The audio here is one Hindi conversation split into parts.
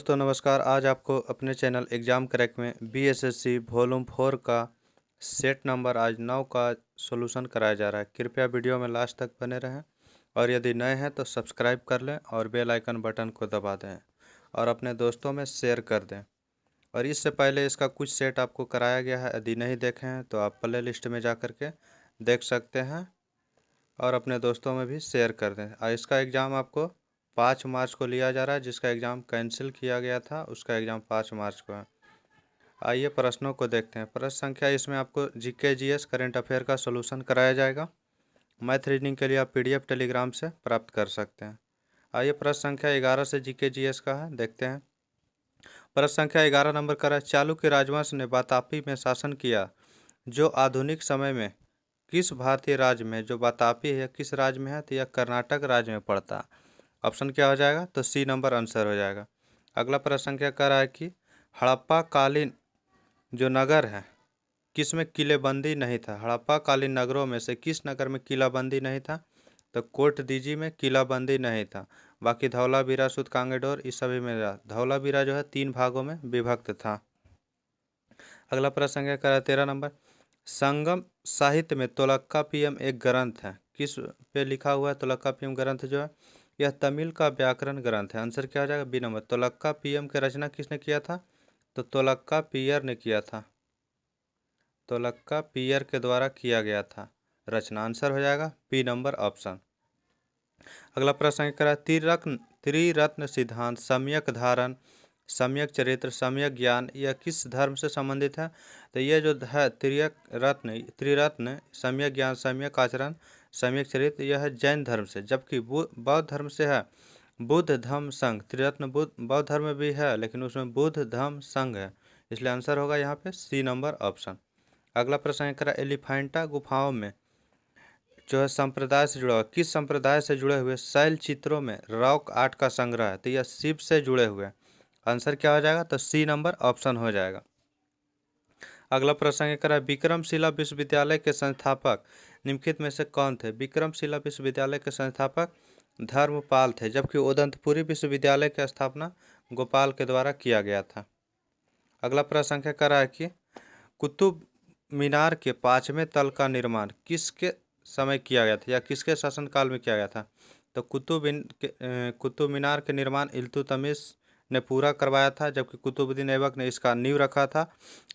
दोस्तों नमस्कार। आज आपको अपने चैनल एग्ज़ाम क्रैक में बीएसएससी वॉल्यूम 4 का सेट नंबर आज 9 का सॉल्यूशन कराया जा रहा है। कृपया वीडियो में लास्ट तक बने रहें और यदि नए हैं तो सब्सक्राइब कर लें और बेल आइकन बटन को दबा दें और अपने दोस्तों में शेयर कर दें। और इससे पहले इसका कुछ सेट आपको कराया गया है, यदि नहीं देखे हैं तो आप प्ले लिस्ट में जा कर के देख सकते हैं और अपने दोस्तों में भी शेयर कर दें। और इसका एग्ज़ाम आपको 5 मार्च को लिया जा रहा है। जिसका एग्ज़ाम कैंसिल किया गया था उसका एग्ज़ाम 5 मार्च को है। आइए प्रश्नों को देखते हैं। प्रश्न संख्या इसमें आपको जीके जीएस करंट अफेयर का सॉल्यूशन कराया जाएगा। मैथ रीजनिंग के लिए आप पीडीएफ टेलीग्राम से प्राप्त कर सकते हैं। आइए प्रश्न संख्या 11 से जीके जीएस का है, देखते हैं। प्रश्न संख्या 11 नंबर का है, चालुक्य राजवंश ने वातापी में शासन किया जो आधुनिक समय में किस भारतीय राज्य में, जो वातापी है किस राज्य में है, तो यह कर्नाटक राज्य में पड़ता है। ऑप्शन क्या हो जाएगा, तो सी नंबर आंसर हो जाएगा। अगला प्रश्न संख्या कह रहा है कि हड़प्पा कालीन जो नगर है किस में किलेबंदी नहीं था। हड़प्पा कालीन नगरों में से किस नगर में किलाबंदी नहीं था, तो कोटदीजी में किलाबंदी नहीं था। बाकी धौलावीरा, सूतकांगेडोर इस सभी में धौलावीरा जो है 3 भागों में विभक्त था। अगला प्रश्न संख्या कह रहा है 13 नंबर, संगम साहित्य में तोलक्कापियम एक ग्रंथ है, किस पे लिखा हुआ है। तोलक्कापियम ग्रंथ जो है यह तमिल का व्याकरण ग्रंथ है। आंसर क्या हो जाएगा, बी नंबर। तोलक्कापियम की रचना किसने किया था, तो तोलक्कापियर ने किया था। तोलक्कापियर के द्वारा किया गया था रचना। आंसर हो जाएगा बी नंबर ऑप्शन। अगला प्रश्न करा, त्रिरत्न सिद्धांत, सम्यक धारण, सम्यक चरित्र, सम्यक ज्ञान यह किस धर्म से संबंधित है। तो यह जो है त्रिरत्न सम्यक ज्ञान, सम्यक आचरण, सम्यक चरित्र यह है जैन धर्म से। जबकि बौद्ध धर्म से है बुद्ध धम्म संघ। त्रिरत्न बौद्ध धर्म में भी है लेकिन उसमें बुद्ध धम्म संघ है, इसलिए आंसर होगा यहाँ पे सी नंबर ऑप्शन। अगला प्रश्न करा, एलिफेंटा गुफाओं में जो है संप्रदाय से जुड़ा हुआ, किस संप्रदाय से जुड़े हुए शैल चित्रों में रॉक आर्ट का संग्रह है। तो यह शिव से जुड़े हुए। आंसर क्या हो जाएगा, तो सी नंबर ऑप्शन हो जाएगा। अगला प्रश्न करा, विक्रमशिला विश्वविद्यालय के संस्थापक निम्नलिखित में से कौन थे। विक्रमशिला विश्वविद्यालय के संस्थापक धर्मपाल थे, जबकि उदंतपुरी विश्वविद्यालय की स्थापना गोपाल के द्वारा किया गया था। अगला प्रश्न करा है कि कुतुब मीनार के 5वें तल का निर्माण किसके समय किया गया था या किसके शासनकाल में किया गया था। तो कुतुब मीनार के निर्माण इल्तुतमिश ने पूरा करवाया था, जबकि कुतुबुद्दीन ऐबक ने इसका नींव रखा था।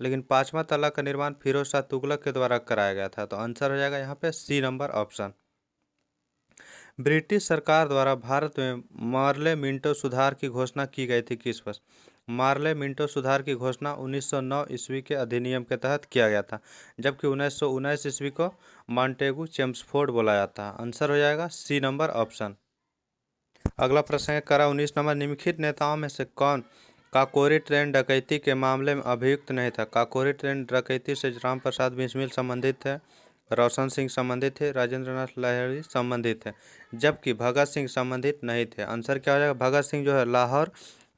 लेकिन 5वां तला का निर्माण फिरोज शाह तुगलक के द्वारा कराया गया था। तो आंसर हो जाएगा यहाँ पे सी नंबर ऑप्शन। ब्रिटिश सरकार द्वारा भारत में मार्ले मिंटो सुधार की घोषणा की गई थी किस वर्ष। मार्ले मिंटो सुधार की घोषणा 1909 ईस्वी के अधिनियम के तहत किया गया था, जबकि 1919 ईस्वी को मॉन्टेगू चेम्सफोर्ड बोला जाता है। आंसर हो जाएगा सी नंबर ऑप्शन। अगला प्रश्न करा 19 नंबर, निम्नलिखित नेताओं में से कौन काकोरी ट्रेन डकैती के मामले में अभियुक्त नहीं था। काकोरी ट्रेन डकैती से राम प्रसाद बिस्मिल संबंधित थे, रोशन सिंह संबंधित थे, राजेंद्र नाथ लाहिड़ी संबंधित थे, जबकि भगत सिंह संबंधित नहीं थे। आंसर क्या हो जाएगा, भगत सिंह जो है लाहौर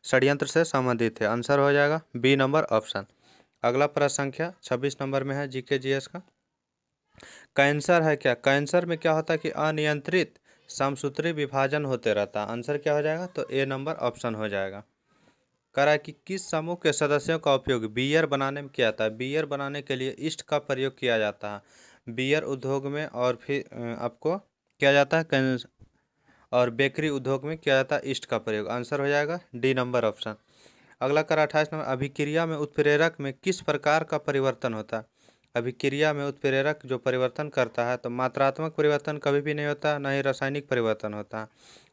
षड्यंत्र से संबंधित थे। आंसर हो जाएगा बी नंबर ऑप्शन। अगला प्रश्न संख्या 26 नंबर में है जीके जीएस का, कैंसर है क्या। कैंसर में क्या होता है कि अनियंत्रित समसूत्री विभाजन होते रहता है। आंसर क्या हो जाएगा, तो ए नंबर ऑप्शन हो जाएगा। कह रहा है कि किस समूह के सदस्यों का उपयोग बियर बनाने में किया जाता है। बियर बनाने के लिए ईस्ट का प्रयोग किया जाता है बियर उद्योग में, और फिर आपको किया जाता है और बेकरी उद्योग में किया जाता है ईस्ट का प्रयोग। आंसर हो जाएगा डी नंबर ऑप्शन। अगला कर 28 नंबर, अभिक्रिया में उत्प्रेरक में किस प्रकार का परिवर्तन होता है। अभिक्रिया में उत्प्रेरक जो परिवर्तन करता है तो मात्रात्मक परिवर्तन कभी भी नहीं होता, न ही रासायनिक परिवर्तन होता है।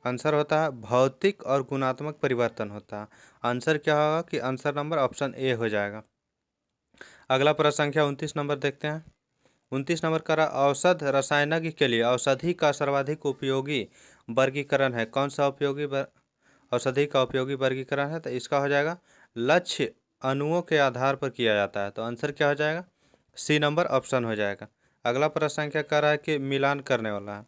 आंसर होता है भौतिक और गुणात्मक परिवर्तन होता है। आंसर क्या होगा कि आंसर नंबर ऑप्शन ए हो जाएगा। अगला प्रश्न संख्या 29 नंबर देखते हैं। 29 नंबर का औषध रसायनज्ञ के लिए औषधि का सर्वाधिक उपयोगी वर्गीकरण है। कौन सा औषधि का उपयोगी वर्गीकरण है, तो इसका हो जाएगा लक्ष्य अणुओं के आधार पर किया जाता है। तो आंसर क्या हो जाएगा, सी नंबर ऑप्शन हो जाएगा। अगला प्रश्न संख्या कह रहा है कि मिलान करने वाला है,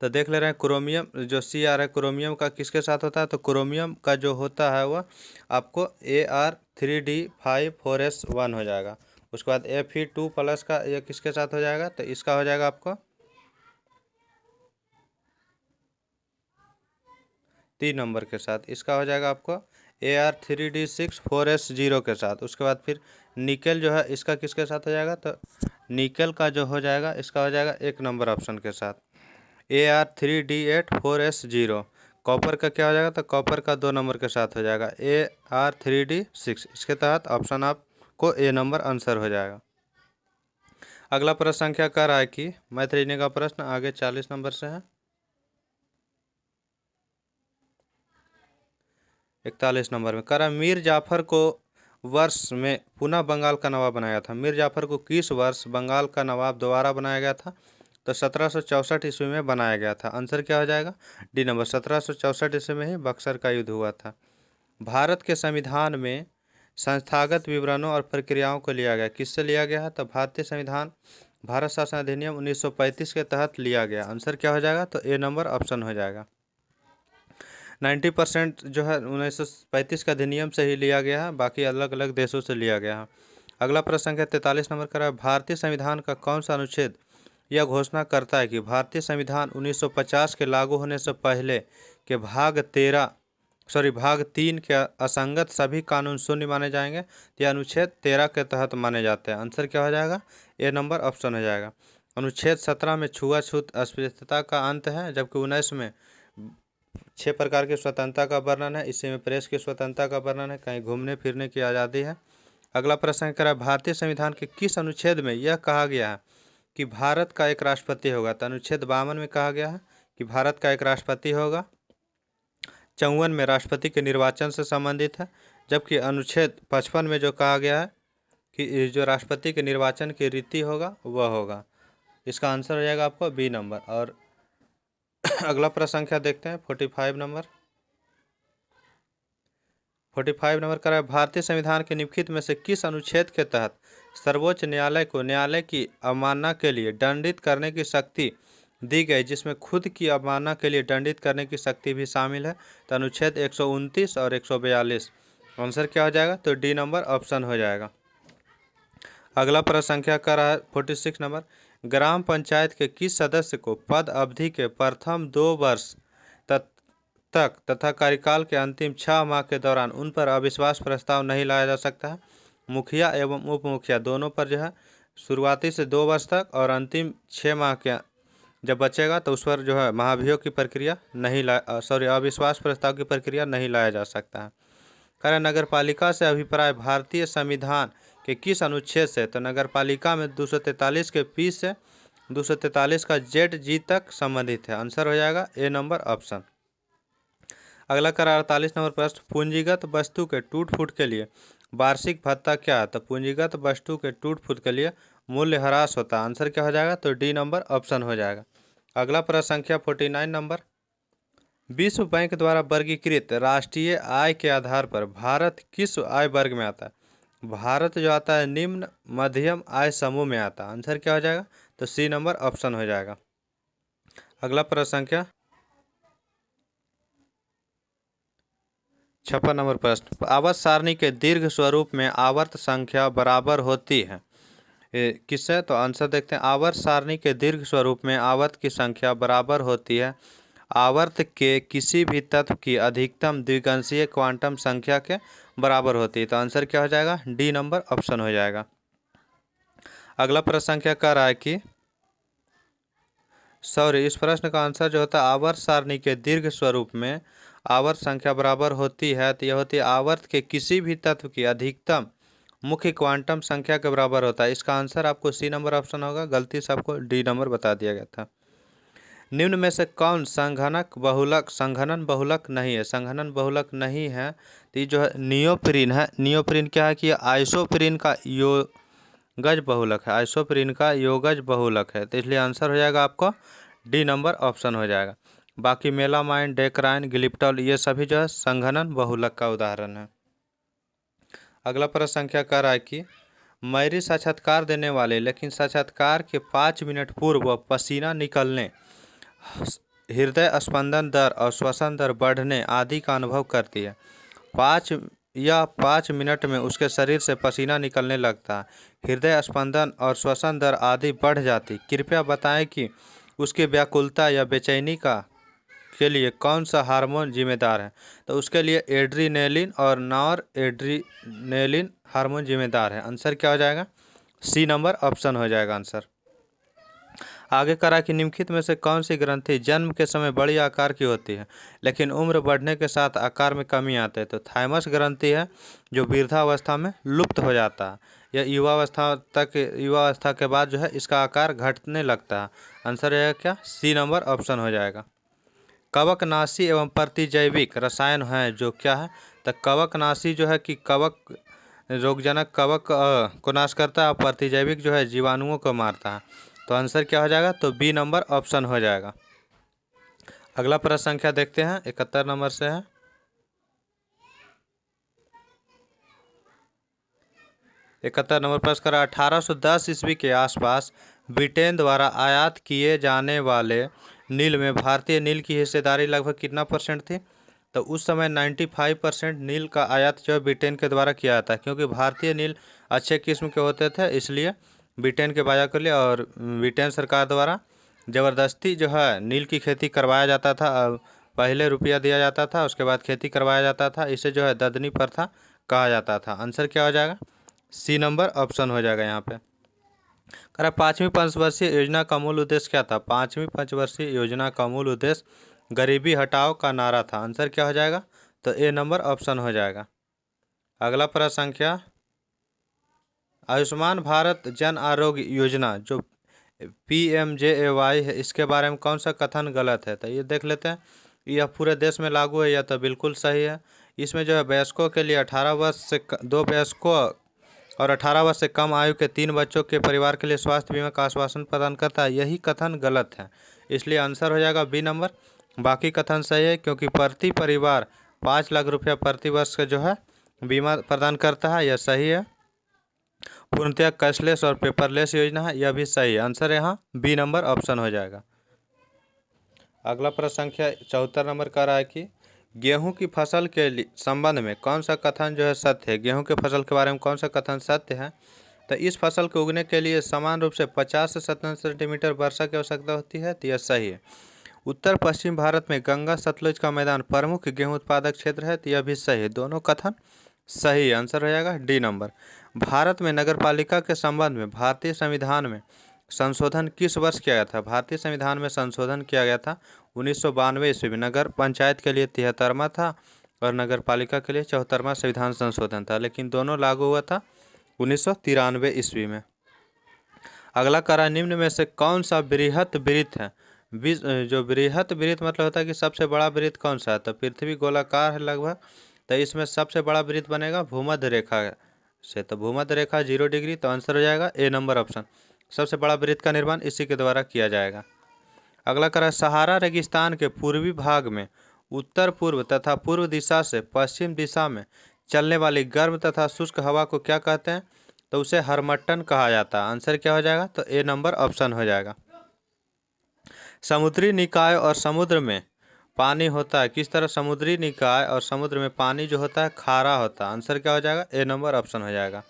तो देख ले रहे हैं क्रोमियम जो सी आर है क्रोमियम का किसके साथ होता है। तो क्रोमियम का जो होता है वह आपको Ar3D5 4s1 हो जाएगा। उसके बाद Fe2+ का यह किसके साथ हो जाएगा, तो इसका हो जाएगा आपको 3 नंबर के साथ। इसका हो जाएगा आपको AR3D6 4S0 के साथ। उसके बाद फिर निकेल जो है इसका किसके साथ हो जाएगा, तो निकेल का जो हो जाएगा इसका हो जाएगा 1 नंबर ऑप्शन के साथ AR3D8 4S0। कॉपर का क्या हो जाएगा, तो कॉपर का 2 नंबर के साथ हो जाएगा AR3D6। इसके तहत ऑप्शन आपको A नंबर आंसर हो जाएगा। अगला प्रश्न संख्या कर रहा है कि मैथ रीजनिंग का प्रश्न आगे 40 नंबर से है। 41 नंबर में करा मीर जाफर को वर्ष में पुनः बंगाल का नवाब बनाया था। मीर जाफर को किस वर्ष बंगाल का नवाब दोबारा बनाया गया था, तो 1764 ईस्वी में बनाया गया था। आंसर क्या हो जाएगा, डी नंबर। 1764 ईस्वी में ही बक्सर का युद्ध हुआ था। भारत के संविधान में संस्थागत विवरणों और प्रक्रियाओं को लिया गया, किससे लिया गया है, तो भारतीय संविधान भारत शासन अधिनियम 1935 के तहत लिया गया। आंसर क्या हो जाएगा, तो ए नंबर ऑप्शन हो जाएगा। 90% जो है 1935 का अधिनियम से ही लिया गया है, बाकी अलग अलग देशों से लिया गया है। अगला प्रश्न संख्या 43 नंबर का है, भारतीय संविधान का कौन सा अनुच्छेद यह घोषणा करता है कि भारतीय संविधान 1950 के लागू होने से पहले के भाग 3 के असंगत सभी कानून शून्य माने जाएंगे। तो यह अनुच्छेद 13 के तहत माने जाते हैं। आंसर क्या हो जाएगा, ए नंबर ऑप्शन हो जाएगा। अनुच्छेद 17 में छुआछूत अस्पृश्यता का अंत है, जबकि 19 में 6 प्रकार की स्वतंत्रता का वर्णन है। इसी में प्रेस की स्वतंत्रता का वर्णन है, कहीं घूमने फिरने की आज़ादी है। अगला प्रश्न करा, भारतीय संविधान के किस अनुच्छेद में यह कहा गया है कि भारत का एक राष्ट्रपति होगा, तो अनुच्छेद 52 में कहा गया है कि भारत का एक राष्ट्रपति होगा। 54 में राष्ट्रपति के निर्वाचन से संबंधित है, जबकि अनुच्छेद 55 में जो कहा गया है कि जो राष्ट्रपति के निर्वाचन की रीति होगा वह होगा। इसका आंसर हो जाएगा आपको बी नंबर। और अगला प्रश्न संख्या देखते हैं 45 नंबर। 45 नंबर का है, भारतीय संविधान के निम्नलिखित में से किस अनुच्छेद के तहत सर्वोच्च न्यायालय को न्यायालय की अवमानना के लिए दंडित करने की शक्ति दी गई, जिसमें खुद की अवमानना के लिए दंडित करने की शक्ति भी शामिल है, तो अनुच्छेद 129 और 142। आंसर क्या हो जाएगा, तो डी नंबर ऑप्शन हो जाएगा। अगला प्रश्न संख्या का रहा है 46 नंबर, ग्राम पंचायत के किस सदस्य को पद अवधि के प्रथम 2 वर्ष तक तथा कार्यकाल के अंतिम 6 माह के दौरान उन पर अविश्वास प्रस्ताव नहीं लाया जा सकता है। मुखिया एवं उप मुखिया दोनों पर जो है शुरुआती से 2 वर्ष तक और अंतिम 6 माह के जब बचेगा तो उस पर जो है महाभियोग की प्रक्रिया नहीं अविश्वास प्रस्ताव की प्रक्रिया नहीं लाया जा सकता है। कारण नगर पालिका से अभिप्राय भारतीय संविधान के किस अनुच्छेद से, तो नगर पालिका में 243 के पी से 243 का ZG तक संबंधित है। आंसर हो जाएगा ए नंबर ऑप्शन। अगला करा 48 नंबर प्रश्न, पूंजीगत वस्तु के टूट फूट के लिए वार्षिक भत्ता क्या है, तो पूंजीगत वस्तु के टूट फूट के लिए मूल्य ह्रास होता है। आंसर क्या हो जाएगा, तो डी नंबर ऑप्शन हो जाएगा। अगला प्रश्न संख्या 49 नंबर, विश्व बैंक द्वारा वर्गीकृत राष्ट्रीय आय के आधार पर भारत किस आय वर्ग में आता है। भारत जो आता है निम्न मध्यम आय समूह में आता है। आंसर क्या हो जाएगा, तो सी नंबर ऑप्शन हो जाएगा। अगला प्रश्न संख्या 56 नंबर प्रश्न, आवर्त सारणी के दीर्घ स्वरूप में आवर्त संख्या बराबर होती है किससे, तो आंसर देखते हैं। आवर्त सारणी के दीर्घ स्वरूप में आवर्त की संख्या बराबर होती है आवर्त के किसी भी तत्व की अधिकतम द्विगंशीय क्वांटम संख्या के बराबर होती है। तो आंसर क्या हो जाएगा, डी नंबर ऑप्शन हो जाएगा। अगला प्रश्न संख्या कह रहा है कि इस प्रश्न का आंसर जो होता है आवर्त सारणी के दीर्घ स्वरूप में आवर्त संख्या बराबर होती है, तो यह होती है आवर्त के किसी भी तत्व की अधिकतम मुख्य क्वांटम संख्या के बराबर होता है। इसका आंसर आपको सी नंबर ऑप्शन होगा, गलती से आपको डी नंबर बता दिया गया था। निम्न में से कौन संघनन बहुलक नहीं है। संघनन बहुलक नहीं है तो ये जो है नियोप्रीन है। नियोप्रीन क्या है कि आइसोप्रीन का योगज बहुलक है, आइसोप्रीन का योगज बहुलक है, तो इसलिए आंसर हो जाएगा आपको डी नंबर ऑप्शन हो जाएगा। बाकी मेलामाइन, डेक्राइन, गिलिप्टॉल ये सभी जो है संघनन बहुलक का उदाहरण है। अगला प्रश्न संख्या कह रहा है कि मैरी साक्षात्कार देने वाले लेकिन साक्षात्कार के 5 मिनट पूर्व पसीना निकलने, हृदय स्पंदन दर और श्वसन दर बढ़ने आदि का अनुभव करती है। 5 मिनट में उसके शरीर से पसीना निकलने लगता है, हृदय स्पंदन और श्वसन दर आदि बढ़ जाती। कृपया बताएं कि उसकी व्याकुलता या बेचैनी का के लिए कौन सा हार्मोन जिम्मेदार है? तो उसके लिए एड्रीनेलिन और नॉर एड्रीनेलिन हार्मोन जिम्मेदार है। आंसर क्या हो जाएगा? सी नंबर ऑप्शन हो जाएगा आंसर। आगे करा कि निम्नलिखित में से कौन सी ग्रंथि जन्म के समय बड़ी आकार की होती है लेकिन उम्र बढ़ने के साथ आकार में कमी आते है? तो थाइमस ग्रंथि है जो वृद्धावस्था में लुप्त हो जाता है। यह युवावस्था के बाद जो है इसका आकार घटने लगता है। आंसर रहेगा क्या? सी नंबर ऑप्शन हो जाएगा। कवकनाशी एवं प्रतिजैविक रसायन हैं जो क्या है? तो कवकनाशी जो है कि कवक रोगजनक कवक को नाश करता है और प्रतिजैविक जो है जीवाणुओं को मारता है। तो आंसर क्या हो जाएगा? तो बी नंबर ऑप्शन हो जाएगा। अगला प्रश्न संख्या देखते हैं 71 नंबर से है। 71 नंबर प्रश्न करा 1810 ईस्वी के आसपास ब्रिटेन द्वारा आयात किए जाने वाले नील में भारतीय नील की हिस्सेदारी लगभग कितना परसेंट थी? तो उस समय 95% नील का आयात जो है ब्रिटेन के द्वारा किया जाता है, क्योंकि भारतीय नील अच्छे किस्म के होते थे, इसलिए ब्रिटेन के बाजा कर लिया और ब्रिटेन सरकार द्वारा ज़बरदस्ती जो है नील की खेती करवाया जाता था। पहले रुपया दिया जाता था, उसके बाद खेती करवाया जाता था। इसे जो है ददनी प्रथा कहा जाता था। आंसर क्या हो जाएगा? सी नंबर ऑप्शन हो जाएगा यहाँ पे। करा 5वीं पंचवर्षीय योजना का मूल उद्देश्य क्या था? 5वीं पंचवर्षीय योजना का मूल उद्देश्य गरीबी हटाओ का नारा था। आंसर क्या हो जाएगा? तो ए नंबर ऑप्शन हो जाएगा। अगला प्रश्न संख्या आयुष्मान भारत जन आरोग्य योजना जो PMJAY है, इसके बारे में कौन सा कथन गलत है? तो ये देख लेते हैं। यह पूरे देश में लागू है या तो बिल्कुल सही है। इसमें जो है वयस्कों के लिए 18 वर्ष से 2 वयस्कों और 18 वर्ष से कम आयु के 3 बच्चों के परिवार के लिए स्वास्थ्य बीमा का आश्वासन प्रदान करता है। यही कथन गलत है, इसलिए आंसर हो जाएगा बी नंबर। बाकी कथन सही है, क्योंकि प्रति परिवार 5 लाख रुपया प्रति वर्ष का जो है बीमा प्रदान करता है। यह सही है। पूर्णतः कैशलेस और पेपरलेस योजना है, यह भी सही है। आंसर यहाँ बी नंबर ऑप्शन हो जाएगा। अगला प्रश्न संख्या 74 नंबर का रहा है कि गेहूं की फसल के संबंध में कौन सा कथन जो है सत्य है? गेहूं के फसल के बारे में कौन सा कथन सत्य है? तो इस फसल को उगने के लिए समान रूप से 50 से 70 सेंटीमीटर वर्षा की आवश्यकता होती है। तो यह सही है। उत्तर पश्चिम भारत में गंगा सतलुज का मैदान प्रमुख गेहूं उत्पादक क्षेत्र है। तो यह भी सही है। दोनों कथन सही है। आंसर हो जाएगा डी नंबर। भारत में नगरपालिका के संबंध में भारतीय संविधान में संशोधन किस वर्ष किया गया था? भारतीय संविधान में संशोधन किया गया था 1992 ईस्वी में। नगर पंचायत के लिए 73वां था और नगर पालिका के लिए 74वां संविधान संशोधन था, लेकिन दोनों लागू हुआ था 1993 ईस्वी में। अगला करा निम्न में से कौन सा बृहत वृत्त है? जो बृहत वृत्त मतलब होता है कि सबसे बड़ा वृत्त कौन सा है? तो पृथ्वी गोलाकार है लगभग, तो इसमें सबसे बड़ा वृत्त बनेगा भूमध्य रेखा से। तो भूमध्य रेखा 0 डिग्री। तो आंसर हो जाएगा ए नंबर ऑप्शन। सबसे बड़ा वृत्त का निर्माण इसी के द्वारा किया जाएगा। अगला करा सहारा रेगिस्तान के पूर्वी भाग में उत्तर पूर्व तथा पूर्व दिशा से पश्चिम दिशा में चलने वाली गर्म तथा शुष्क हवा को क्या कहते हैं? तो उसे हरमट्टन कहा जाता है। आंसर क्या हो जाएगा? तो ए नंबर ऑप्शन हो जाएगा। समुद्री निकाय और समुद्र में पानी होता है किस तरह? समुद्री निकाय और समुद्र में पानी जो होता है खारा होता है। आंसर क्या हो जाएगा? ए नंबर ऑप्शन हो जाएगा।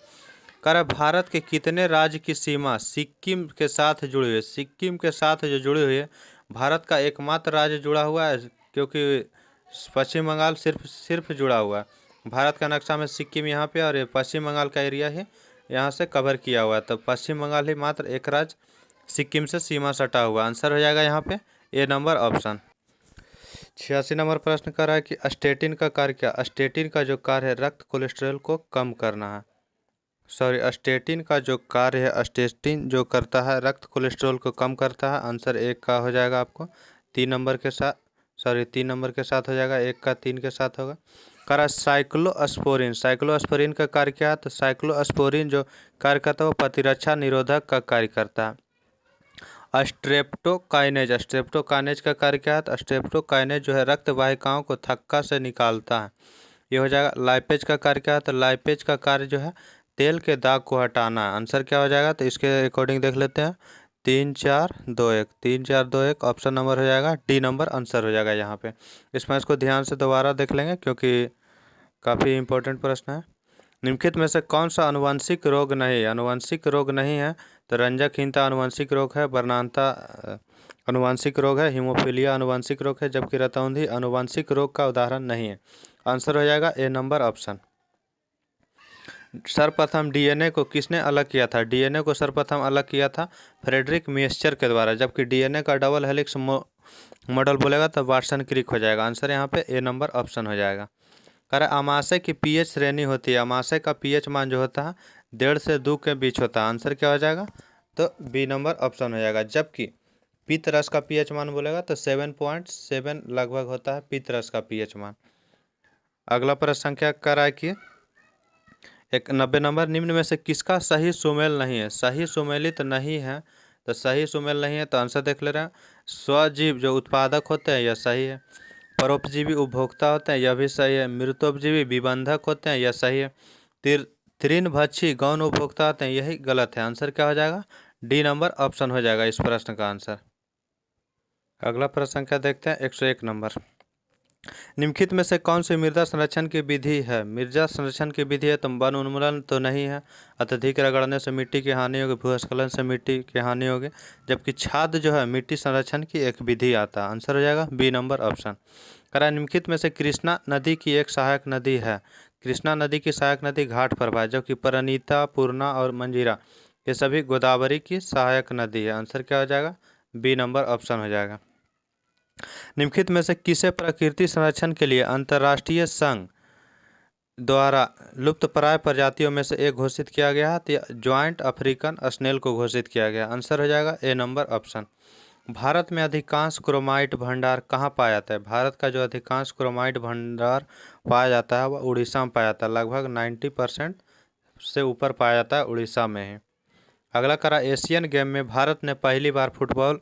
कर भारत के कितने राज्य की सीमा सिक्किम के साथ जुड़ी हुई है? सिक्किम के साथ जो जुड़ी हुई है, भारत का एकमात्र राज्य जुड़ा हुआ है, क्योंकि पश्चिम बंगाल सिर्फ जुड़ा हुआ है। भारत का नक्शा में सिक्किम यहाँ पे और ये पश्चिम बंगाल का एरिया ही यहाँ से कवर किया हुआ है। तो पश्चिम बंगाल ही मात्र एक राज्य सिक्किम से सीमा सटा हुआ। आंसर हो जाएगा यहाँ पे ए नंबर ऑप्शन। 86 नंबर प्रश्न कर रहा है कि स्टेटिन का कार्य क्या? स्टेटिन का जो कार्य है रक्त कोलेस्ट्रॉल को कम करना है। स्टेटिन का जो कार्य है, स्टेटिन जो करता है रक्त कोलेस्ट्रॉल को कम करता है। आंसर 1 का हो जाएगा आपको 3 नंबर के साथ, 3 नंबर के साथ हो जाएगा, 1 का 3 के साथ होगा। करा साइक्लोस्पोरिन, साइक्लोस्पोरिन का कार्य क्या है? तो साइक्लोस्पोरिन जो कार्य करता है वो प्रतिरक्षा निरोधक का कार्य करता है। स्ट्रेप्टोकाइनेज, स्ट्रेप्टोकाइनेज का कार्य क्या है? तो स्ट्रेप्टोकाइनेज जो है रक्त वाहिकाओं को थक्का से निकालता है। ये हो जाएगा। लाइपेज का कार्य क्या है? तो लाइपेज का कार्य जो है तेल के दाग को हटाना है। आंसर क्या हो जाएगा? तो इसके अकॉर्डिंग देख लेते हैं 3 4 2 1, 3 4 2 1 ऑप्शन नंबर हो जाएगा डी नंबर आंसर हो जाएगा यहाँ पे। इसमें इसको ध्यान से दोबारा देख लेंगे क्योंकि काफ़ी इंपॉर्टेंट प्रश्न है। निम्नलिखित में से कौन सा आनुवंशिक रोग नहीं, आनुवंशिक रोग नहीं है तो रंजकहीनता आनुवंशिक रोग है, वर्णांता आनुवंशिक रोग है, हीमोफीलिया आनुवंशिक रोग है, जबकि रतौंधी आनुवंशिक रोग का उदाहरण नहीं है। आंसर हो जाएगा ए नंबर ऑप्शन। सर्वप्रथम डीएनए को किसने अलग किया था? डीएनए को सर्वप्रथम अलग किया था फ्रेडरिक मिएस्चर के द्वारा, जबकि डीएनए का डबल हेलिक्स मॉडल बोलेगा तो वाटसन क्रिक हो जाएगा। आंसर यहाँ पे ए नंबर ऑप्शन हो जाएगा। कह रहा अमाशय की पीएच श्रेणी होती है, अमाशय का पीएच मान जो होता है 1.5 से 2 के बीच होता है। आंसर क्या हो जाएगा? तो बी नंबर ऑप्शन हो जाएगा। जबकि पित्त रस का पीएच मान बोलेगा तो 7.7 लगभग होता है पित्त रस का पीएच मान। अगला प्रश्न संख्या कर रहा है कि 90 नंबर, निम्न में से किसका सही सुमेल नहीं है? सही सुमेलित नहीं है तो सही सुमेल नहीं है तो आंसर देख ले रहे हैं। स्वजीव जो उत्पादक होते हैं यह सही है, परोपजीवी उपभोक्ता होते हैं यह भी सही है, मृतोपजीवी विबंधक होते हैं यह सही है, तृणभक्षी गौण उपभोक्ता होते हैं यही गलत है। आंसर क्या हो जाएगा? डी नंबर ऑप्शन हो जाएगा इस प्रश्न का आंसर। अगला प्रश्न संख्या देखते हैं 101 नंबर, निम्नलिखित में से कौन सी मृदा संरक्षण की विधि है? मृदा संरक्षण की विधि है तो वन उन्मूलन तो नहीं है, अत्यधिक रगड़ने से मिट्टी की हानि होगी, भूस्खलन से मिट्टी की हानि होगी, जबकि छाद जो है मिट्टी संरक्षण की एक विधि आता है। आंसर हो जाएगा बी नंबर ऑप्शन। करा निम्नलिखित में से कृष्णा नदी की एक सहायक नदी है? कृष्णा नदी की सहायक नदी घाट प्रवाह है, जबकि परिणीता, पूर्णा और मंजीरा ये सभी गोदावरी की सहायक नदी है। आंसर क्या हो जाएगा? बी नंबर ऑप्शन हो जाएगा। निम्नलिखित में से किसे प्रकृति संरक्षण के लिए अंतर्राष्ट्रीय संघ द्वारा लुप्तप्राय प्रजातियों में से एक घोषित किया गया है? तो ज्वाइंट अफ्रीकन स्नेल को घोषित किया गया। आंसर हो जाएगा ए नंबर ऑप्शन। भारत में अधिकांश क्रोमाइट भंडार कहाँ पाया जाता है? भारत का जो अधिकांश क्रोमाइट भंडार पाया जाता है वह उड़ीसा में पाया जाता है, लगभग 90% से ऊपर पाया जाता है उड़ीसा में ही। अगला करा एशियन गेम में भारत ने पहली बार फुटबॉल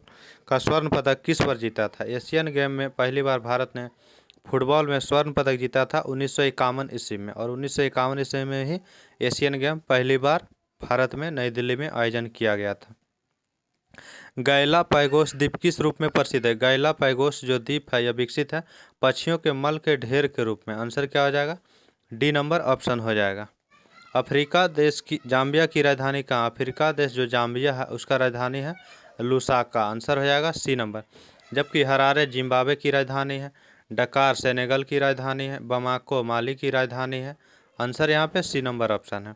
का स्वर्ण पदक किस वर्ष जीता था? एशियन गेम में पहली बार भारत ने फुटबॉल में स्वर्ण पदक जीता था 1951 ईस्वी में, और 1951 ईस्वी में ही एशियन गेम पहली बार भारत में नई दिल्ली में आयोजन किया गया था। गैलापागोस द्वीप किस रूप में प्रसिद्ध है? गैलापागोस जो द्वीप है यह विकसित है पक्षियों के मल के ढेर के रूप में। आंसर क्या हो जाएगा? डी नंबर ऑप्शन हो जाएगा। अफ्रीका देश की जाम्बिया की राजधानी कहाँ? अफ्रीका देश जो जाम्बिया है उसका राजधानी है लुसाका। आंसर हो जाएगा सी नंबर। जबकि हरारे जिम्बाब्वे की राजधानी है, डकार सेनेगल की राजधानी है, बमाको माली की राजधानी है। आंसर यहाँ पे सी नंबर ऑप्शन है।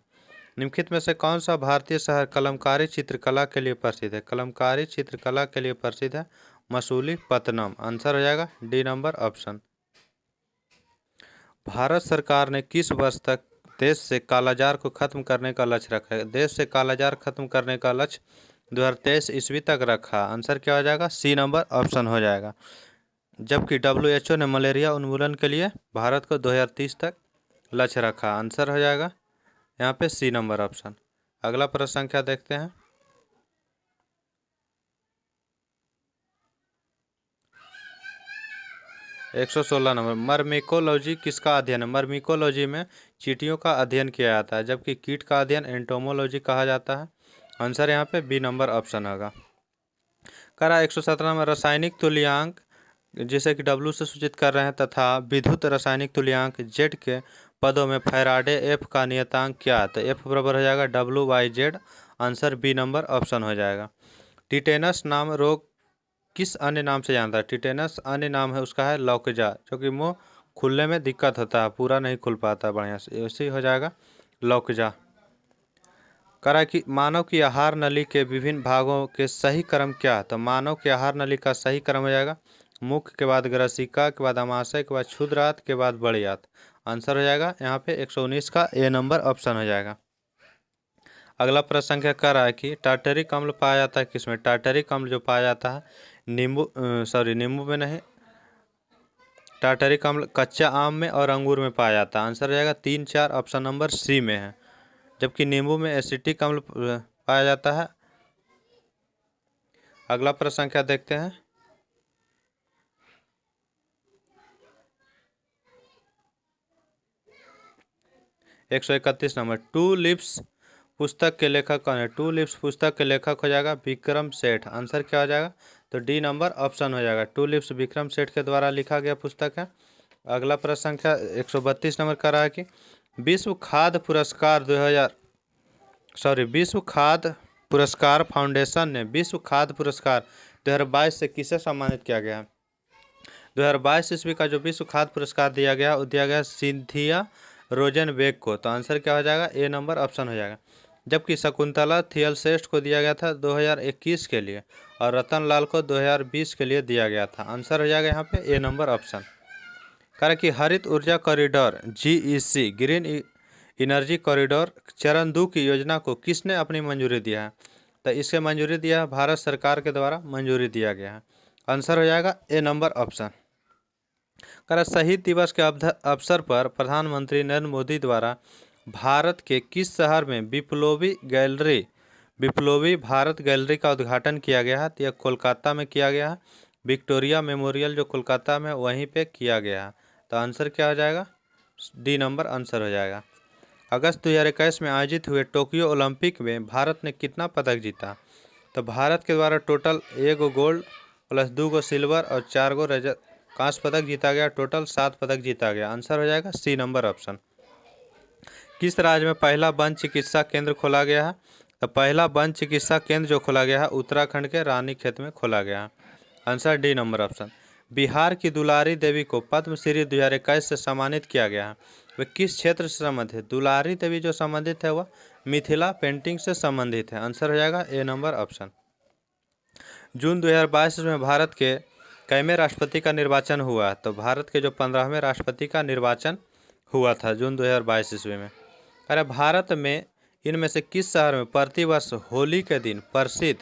निम्नलिखित में से कौन सा भारतीय शहर कलमकारी चित्रकला के लिए प्रसिद्ध है? कलमकारी चित्रकला के लिए प्रसिद्ध है मसूलीपट्टनम। आंसर हो जाएगा डी नंबर ऑप्शन। भारत सरकार ने किस वर्ष तक देश से कालाजार को खत्म करने का लक्ष्य रखा है? देश से कालाजार खत्म करने का लक्ष्य 2023 ईस्वी तक रखा। आंसर क्या हो जाएगा? सी नंबर ऑप्शन हो जाएगा। जबकि WHO ने मलेरिया उन्मूलन के लिए भारत को 2030 तक लक्ष्य रखा। आंसर हो जाएगा यहाँ पे सी नंबर ऑप्शन। अगला प्रश्न संख्या देखते हैं 116 नंबर, मर्मिकोलॉजी किसका अध्ययन है? मर्मिकोलॉजी में चींटियों का अध्ययन किया जाता है, जबकि कीट का अध्ययन एंटोमोलॉजी कहा जाता है। आंसर यहाँ पे बी नंबर ऑप्शन होगा। करा 117 में रासायनिक तुल्यांक जिसे कि W से सूचित कर रहे हैं तथा विद्युत रासायनिक तुल्यांक Z के पदों में फैराडे F का नियतांक क्या है? तो F बराबर हो जाएगा WYZ। Answer B number option हो जाएगा। टिटेनस नाम रोग किस अन्य नाम से जानता है? टिटेनस अन्य नाम है उसका है लौकजा, जो कि मुंह खुलने में दिक्कत होता है, पूरा नहीं खुल पाता बढ़िया से, ऐसे हो जाएगा लौकजा। करा कि मानव की आहार नली के विभिन्न भागों के सही क्रम क्या है? तो मानव की आहार नली का सही क्रम हो जाएगा मुख के बाद ग्रसिका के बाद अमाशय के बाद क्षुद्रांत के बाद बड़ी आंत। आंसर हो जाएगा यहाँ पे 119 का ए नंबर ऑप्शन हो जाएगा। अगला प्रश्न संख्या कर रहा है कि टार्टरिक अम्ल पाया जाता है किसमें? टार्टरिक अम्ल जो पाया जाता है नींबू में नहीं, टार्टरिक अम्ल कच्चा आम में और अंगूर में पाया जाता है। आंसर हो जाएगा 3, 4 ऑप्शन नंबर सी में है। जबकि नींबू में एसिटिक अम्ल पाया जाता है। अगला प्रश्न संख्या देखते हैं 131 नंबर, टू लिप्स पुस्तक के लेखक कौन है? टू लिप्स पुस्तक के लेखक हो जाएगा विक्रम सेठ। आंसर क्या हो जाएगा? तो डी नंबर ऑप्शन हो जाएगा। टू लिप्स विक्रम सेठ के द्वारा लिखा गया पुस्तक है। अगला प्रश्न संख्या 132 नंबर का रहा है कि विश्व खाद्य पुरस्कार फाउंडेशन ने विश्व खाद्य पुरस्कार 2022 से किसे सम्मानित किया गया है? 2022 ईस्वी का जो विश्व खाद्य पुरस्कार दिया गया वो दिया गया सिंथिया रोजनबेक को। तो आंसर क्या हो जाएगा? ए नंबर ऑप्शन हो जाएगा। जबकि शकुंतला थियलश्रेष्ठ को दिया गया था 2021 के लिए और रतन लाल को 2020 के लिए दिया गया था। आंसर हो जाएगा यहाँ पे ए नंबर ऑप्शन। कारण कि हरित ऊर्जा corridor GEC green energy corridor चरण 2 की योजना को किसने अपनी मंजूरी दिया है? तो इसके मंजूरी दिया है भारत सरकार के द्वारा मंजूरी दिया गया है। आंसर हो जाएगा ए नंबर ऑप्शन। कारण शहीद दिवस के अवसर पर प्रधानमंत्री नरेंद्र मोदी द्वारा भारत के किस शहर में विप्लवी भारत गैलरी का उद्घाटन किया गया है? तो यह कोलकाता में किया गया है। विक्टोरिया मेमोरियल जो कोलकाता में वहीं पे किया गया है। तो आंसर क्या हो जाएगा? डी नंबर आंसर हो जाएगा। अगस्त 2021 में आयोजित हुए टोक्यो ओलंपिक में भारत ने कितना पदक जीता? तो भारत के द्वारा टोटल 1 गोल्ड प्लस 2 सिल्वर और 4 कांस्य पदक जीता गया। टोटल 7 पदक जीता गया। आंसर हो जाएगा सी नंबर ऑप्शन। किस राज्य में पहला वन चिकित्सा केंद्र खोला गया है? तो पहला वन चिकित्सा केंद्र जो खोला गया है उत्तराखंड के रानीखेत में खोला गया है। Answer D number option. Bihar की दुलारी देवी को पद्मश्री 2021 से सम्मानित किया गया है। वे किस क्षेत्र से संबंधित है? दुलारी देवी जो संबंधित है वह मिथिला पेंटिंग से संबंधित है। आंसर हो जाएगा ए नंबर ऑप्शन। जून 2022 में भारत के कैमे राष्ट्रपति का निर्वाचन हुआ? तो भारत के जो 15वें राष्ट्रपति का निर्वाचन हुआ था जून 2022 ईस्वी में। अरे भारत में इनमें से किस शहर में प्रतिवर्ष होली के दिन प्रसिद्ध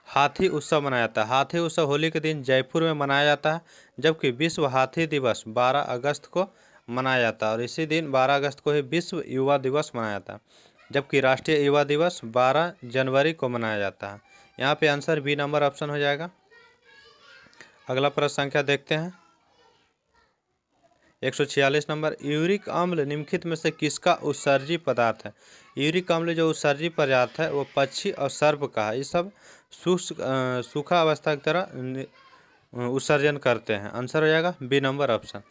हाथी उत्सव मनाया जाता है? हाथी उत्सव होली के दिन जयपुर में मनाया जाता है। जबकि विश्व हाथी दिवस 12 अगस्त को मनाया जाता है और इसी दिन 12 अगस्त को ही विश्व युवा दिवस मनाया जाता है। जबकि राष्ट्रीय युवा दिवस 12 जनवरी को मनाया जाता है। यहाँ पे आंसर बी नंबर ऑप्शन हो जाएगा। अगला प्रश्न संख्या देखते हैं 146 नंबर। यूरिक अम्ल निम्नलिखित में से किसका उत्सर्जी पदार्थ है? यूरिक अम्ल जो उत्सर्जी पदार्थ है वो पक्षी और सर्प का है। ये सब सूखा अवस्था की तरह उत्सर्जन करते हैं। आंसर हो जाएगा बी नंबर ऑप्शन।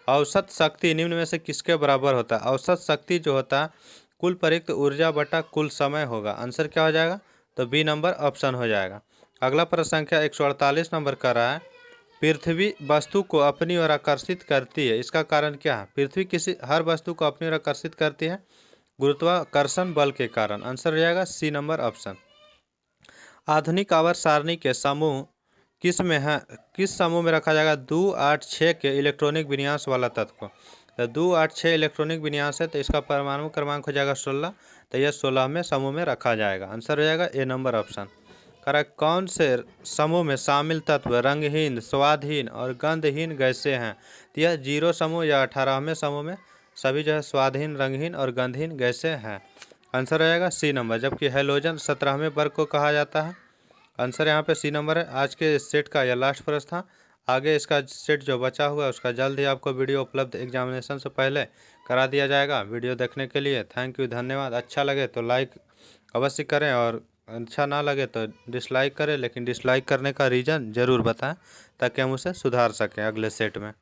औसत शक्ति निम्न में से किसके बराबर होता है? औसत शक्ति जो होता है कुल प्रयुक्त ऊर्जा बटा कुल समय होगा। आंसर क्या हो जाएगा? तो बी नंबर ऑप्शन हो जाएगा। अगला प्रश्न संख्या 148 नंबर का रहा है। पृथ्वी वस्तु को अपनी ओर आकर्षित करती है, इसका कारण क्या है? पृथ्वी हर वस्तु को अपनी ओर आकर्षित करती है गुरुत्वाकर्षण बल के कारण। आंसर हो जाएगा सी नंबर ऑप्शन। आधुनिक आवर्त सारणी के समूह किस समूह में रखा जाएगा 2, 8, 6 के इलेक्ट्रॉनिक विन्यास वाला तत्व को? तो 2, 8, 6 इलेक्ट्रॉनिक विन्यास है तो इसका परमाणु क्रमांक हो जाएगा 16। तो यह 16वें समूह में रखा जाएगा। आंसर हो जाएगा ए नंबर ऑप्शन। कौन से समूह में शामिल तत्व रंगहीन, स्वादहीन और गंधहीन गैसें हैं? तो यह 0 समूह या 18वें समूह में सभी जो है स्वादहीन, रंगहीन और गंधहीन गैसें हैं। आंसर हो जाएगा सी नंबर। जबकि हैलोजन 17वें वर्ग को कहा जाता है। आंसर यहाँ पे सी नंबर है। आज के सेट का यह लास्ट प्रश्न था। आगे इसका सेट जो बचा हुआ है उसका जल्द ही आपको वीडियो उपलब्ध एग्जामिनेशन से पहले करा दिया जाएगा। वीडियो देखने के लिए थैंक यू, धन्यवाद। अच्छा लगे तो लाइक अवश्य करें और अच्छा ना लगे तो डिसलाइक करें, लेकिन डिसलाइक करने का रीज़न ज़रूर बताएं ताकि हम उसे सुधार सकें अगले सेट में।